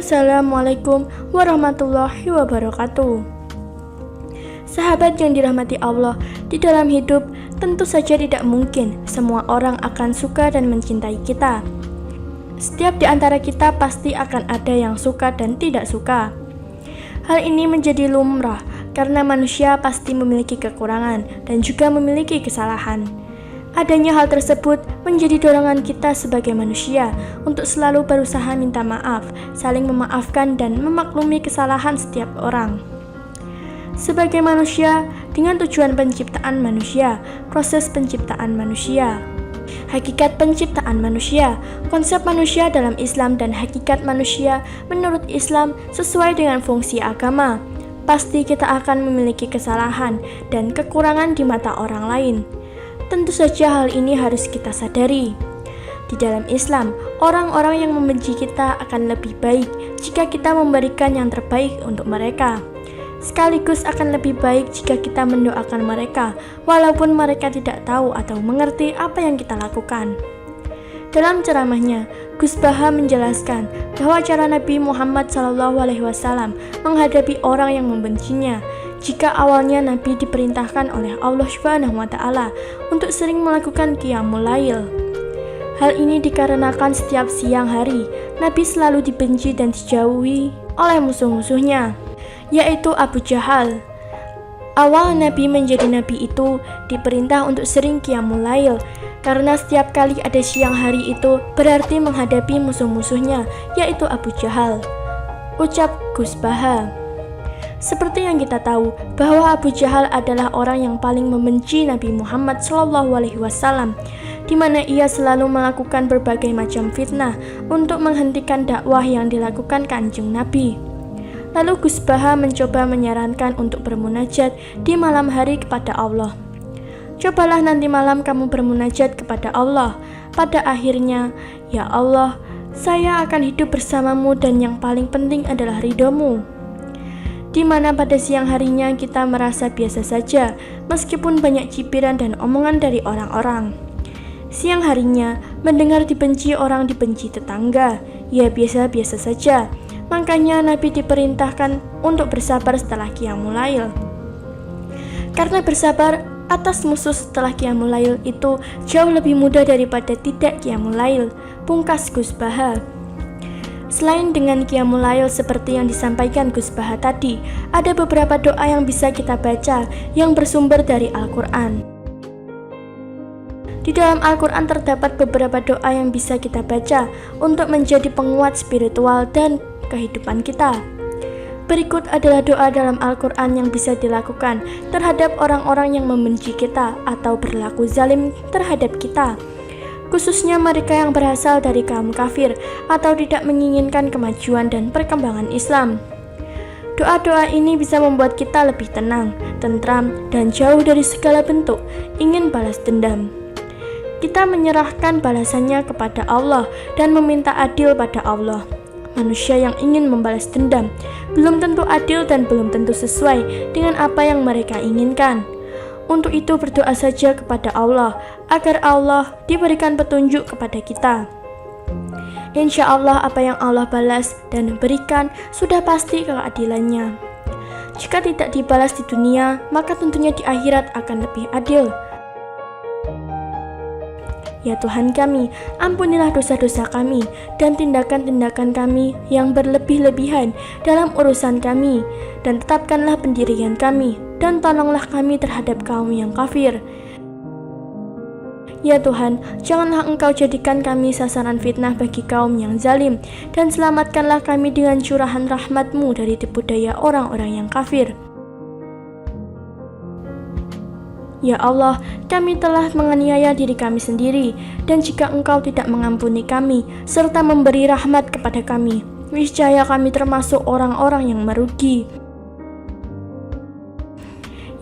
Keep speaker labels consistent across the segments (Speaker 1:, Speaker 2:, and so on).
Speaker 1: Assalamualaikum warahmatullahi wabarakatuh. Sahabat yang dirahmati Allah, di dalam hidup tentu saja tidak mungkin semua orang akan suka dan mencintai kita. Setiap di antara kita pasti akan ada yang suka dan tidak suka. Hal ini menjadi lumrah karena manusia pasti memiliki kekurangan dan juga memiliki kesalahan. Adanya hal tersebut menjadi dorongan kita sebagai manusia untuk selalu berusaha minta maaf, saling memaafkan dan memaklumi kesalahan setiap orang. Sebagai manusia, dengan tujuan penciptaan manusia, proses penciptaan manusia, hakikat penciptaan manusia, konsep manusia dalam Islam dan hakikat manusia menurut Islam sesuai dengan fungsi agama. Pasti kita akan memiliki kesalahan dan kekurangan di mata orang lain. Tentu saja hal ini harus kita sadari. Di dalam Islam, orang-orang yang membenci kita akan lebih baik jika kita memberikan yang terbaik untuk mereka. Sekaligus akan lebih baik jika kita mendoakan mereka, walaupun mereka tidak tahu atau mengerti apa yang kita lakukan. Dalam ceramahnya, Gus Baha menjelaskan bahwa cara Nabi Muhammad SAW menghadapi orang yang membencinya. Jika awalnya Nabi diperintahkan oleh Allah SWT untuk sering melakukan qiyamul lail. Hal ini dikarenakan setiap siang hari, Nabi selalu dibenci dan dijauhi oleh musuh-musuhnya, yaitu Abu Jahal. Awal Nabi menjadi Nabi itu diperintah untuk sering qiyamul lail, karena setiap kali ada siang hari itu berarti menghadapi musuh-musuhnya, yaitu Abu Jahal. Ucap Gus Baha. Seperti yang kita tahu bahwa Abu Jahal adalah orang yang paling membenci Nabi Muhammad SAW, di mana ia selalu melakukan berbagai macam fitnah untuk menghentikan dakwah yang dilakukan Kanjeng Nabi. Lalu Gus Baha mencoba menyarankan untuk bermunajat di malam hari kepada Allah. Cobalah nanti malam kamu bermunajat kepada Allah. Pada akhirnya, ya Allah, saya akan hidup bersamamu dan yang paling penting adalah ridhomu. Di mana pada siang harinya kita merasa biasa saja, meskipun banyak cibiran dan omongan dari orang-orang. Siang harinya, mendengar dibenci orang dibenci tetangga, ya biasa-biasa saja. Makanya Nabi diperintahkan untuk bersabar setelah qiyamul lail. Karena bersabar atas musuh setelah qiyamul lail itu jauh lebih mudah daripada tidak qiyamul lail, pungkas Gus Baha. Selain dengan qiyamul lail seperti yang disampaikan Gus Baha tadi, ada beberapa doa yang bisa kita baca yang bersumber dari Al-Quran. Di dalam Al-Quran terdapat beberapa doa yang bisa kita baca untuk menjadi penguat spiritual dan kehidupan kita. Berikut adalah doa dalam Al-Quran yang bisa dilakukan terhadap orang-orang yang membenci kita atau berlaku zalim terhadap kita, khususnya mereka yang berasal dari kaum kafir atau tidak menginginkan kemajuan dan perkembangan Islam. Doa-doa ini bisa membuat kita lebih tenang, tentram, dan jauh dari segala bentuk ingin balas dendam. Kita menyerahkan balasannya kepada Allah dan meminta adil pada Allah. Manusia yang ingin membalas dendam belum tentu adil dan belum tentu sesuai dengan apa yang mereka inginkan. Untuk itu berdoa saja kepada Allah agar Allah diberikan petunjuk kepada kita. Insya Allah apa yang Allah balas dan berikan sudah pasti keadilannya. Jika tidak dibalas di dunia, maka tentunya di akhirat akan lebih adil. Ya Tuhan kami, ampunilah dosa-dosa kami dan tindakan-tindakan kami yang berlebih-lebihan dalam urusan kami, dan tetapkanlah pendirian kami, dan tolonglah kami terhadap kaum yang kafir. Ya Tuhan, janganlah Engkau jadikan kami sasaran fitnah bagi kaum yang zalim, dan selamatkanlah kami dengan curahan rahmat-Mu dari tipu daya orang-orang yang kafir. Ya Allah, kami telah menganiaya diri kami sendiri, dan jika Engkau tidak mengampuni kami, serta memberi rahmat kepada kami, niscaya kami termasuk orang-orang yang merugi.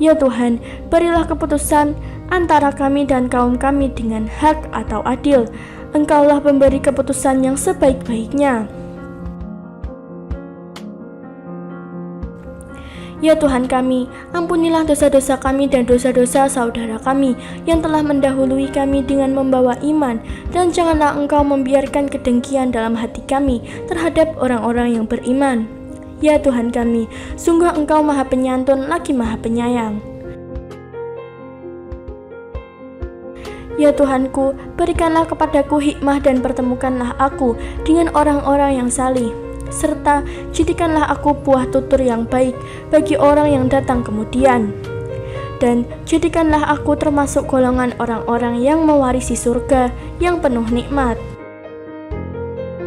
Speaker 1: Ya Tuhan, berilah keputusan antara kami dan kaum kami dengan hak atau adil. Engkaulah pemberi keputusan yang sebaik-baiknya. Ya Tuhan kami, ampunilah dosa-dosa kami dan dosa-dosa saudara kami yang telah mendahului kami dengan membawa iman, dan janganlah Engkau membiarkan kedengkian dalam hati kami terhadap orang-orang yang beriman. Ya Tuhan kami, sungguh Engkau Maha Penyantun lagi Maha Penyayang. Ya Tuhanku, berikanlah kepadaku hikmah dan pertemukanlah aku dengan orang-orang yang salih, serta jadikanlah aku buah tutur yang baik bagi orang yang datang kemudian. Dan jadikanlah aku termasuk golongan orang-orang yang mewarisi surga yang penuh nikmat.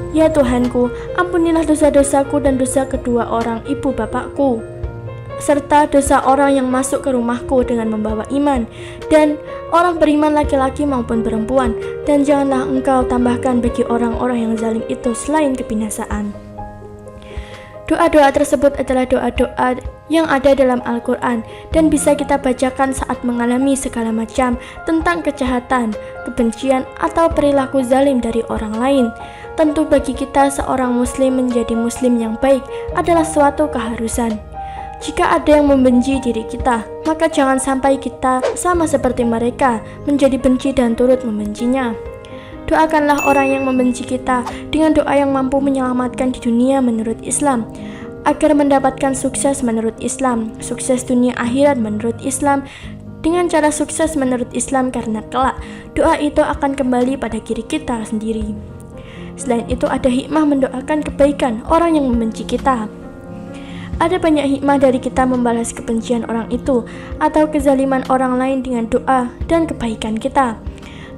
Speaker 1: Ya Tuhanku, ampunilah dosa-dosaku dan dosa kedua orang ibu bapakku, serta dosa orang yang masuk ke rumahku dengan membawa iman, dan orang beriman laki-laki maupun perempuan, dan janganlah Engkau tambahkan bagi orang-orang yang zalim itu selain kebinasaan. Doa-doa tersebut adalah doa-doa yang ada dalam Al-Quran dan bisa kita bacakan saat mengalami segala macam tentang kejahatan, kebencian, atau perilaku zalim dari orang lain. Tentu bagi kita seorang muslim menjadi muslim yang baik adalah suatu keharusan. Jika ada yang membenci diri kita, maka jangan sampai kita sama seperti mereka menjadi benci dan turut membencinya. Doakanlah orang yang membenci kita dengan doa yang mampu menyelamatkan di dunia menurut Islam, agar mendapatkan sukses menurut Islam, sukses dunia akhirat menurut Islam, dengan cara sukses menurut Islam, karena kelak doa itu akan kembali pada diri kita sendiri. Selain itu, ada hikmah mendoakan kebaikan orang yang membenci kita. Ada banyak hikmah dari kita membalas kebencian orang itu atau kezaliman orang lain dengan doa dan kebaikan kita.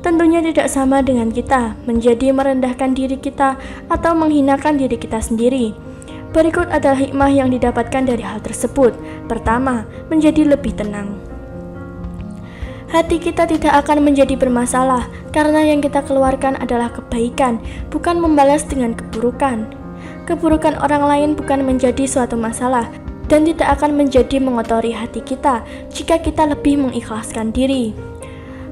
Speaker 1: Tentunya tidak sama dengan kita menjadi merendahkan diri kita atau menghinakan diri kita sendiri. Berikut adalah hikmah yang didapatkan dari hal tersebut. Pertama, menjadi lebih tenang. Hati kita tidak akan menjadi bermasalah karena yang kita keluarkan adalah kebaikan, bukan membalas dengan keburukan. Keburukan orang lain bukan menjadi suatu masalah dan tidak akan menjadi mengotori hati kita jika kita lebih mengikhlaskan diri.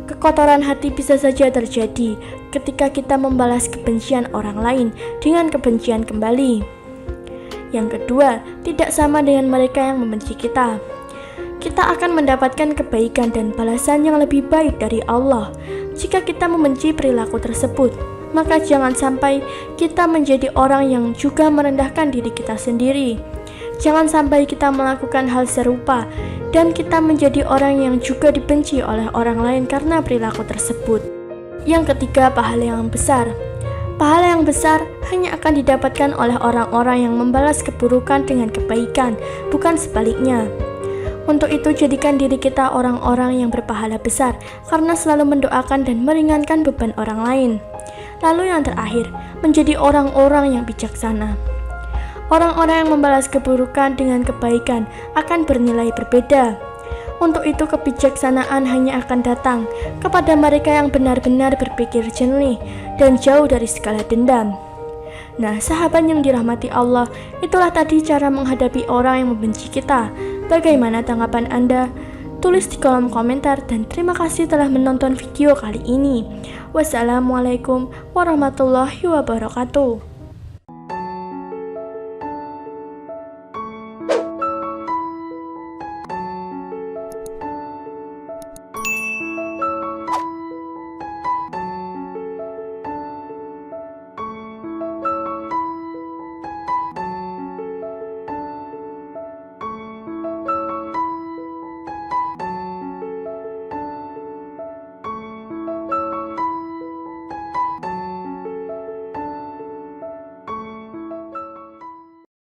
Speaker 1: Kekotoran hati bisa saja terjadi ketika kita membalas kebencian orang lain dengan kebencian kembali. Yang kedua, tidak sama dengan mereka yang membenci kita. Kita akan mendapatkan kebaikan dan balasan yang lebih baik dari Allah jika kita membenci perilaku tersebut. Maka jangan sampai kita menjadi orang yang juga merendahkan diri kita sendiri. Jangan sampai kita melakukan hal serupa dan kita menjadi orang yang juga dibenci oleh orang lain karena perilaku tersebut. Yang ketiga, pahala yang besar. Pahala yang besar hanya akan didapatkan oleh orang-orang yang membalas keburukan dengan kebaikan, bukan sebaliknya. Untuk itu, jadikan diri kita orang-orang yang berpahala besar karena selalu mendoakan dan meringankan beban orang lain. Lalu yang terakhir, menjadi orang-orang yang bijaksana. Orang-orang yang membalas keburukan dengan kebaikan akan bernilai berbeda. Untuk itu, kebijaksanaan hanya akan datang kepada mereka yang benar-benar berpikir jernih dan jauh dari segala dendam. Nah, sahabat yang dirahmati Allah, itulah tadi cara menghadapi orang yang membenci kita. Bagaimana tanggapan Anda? Tulis di kolom komentar dan terima kasih telah menonton video kali ini. Wassalamualaikum warahmatullahi wabarakatuh.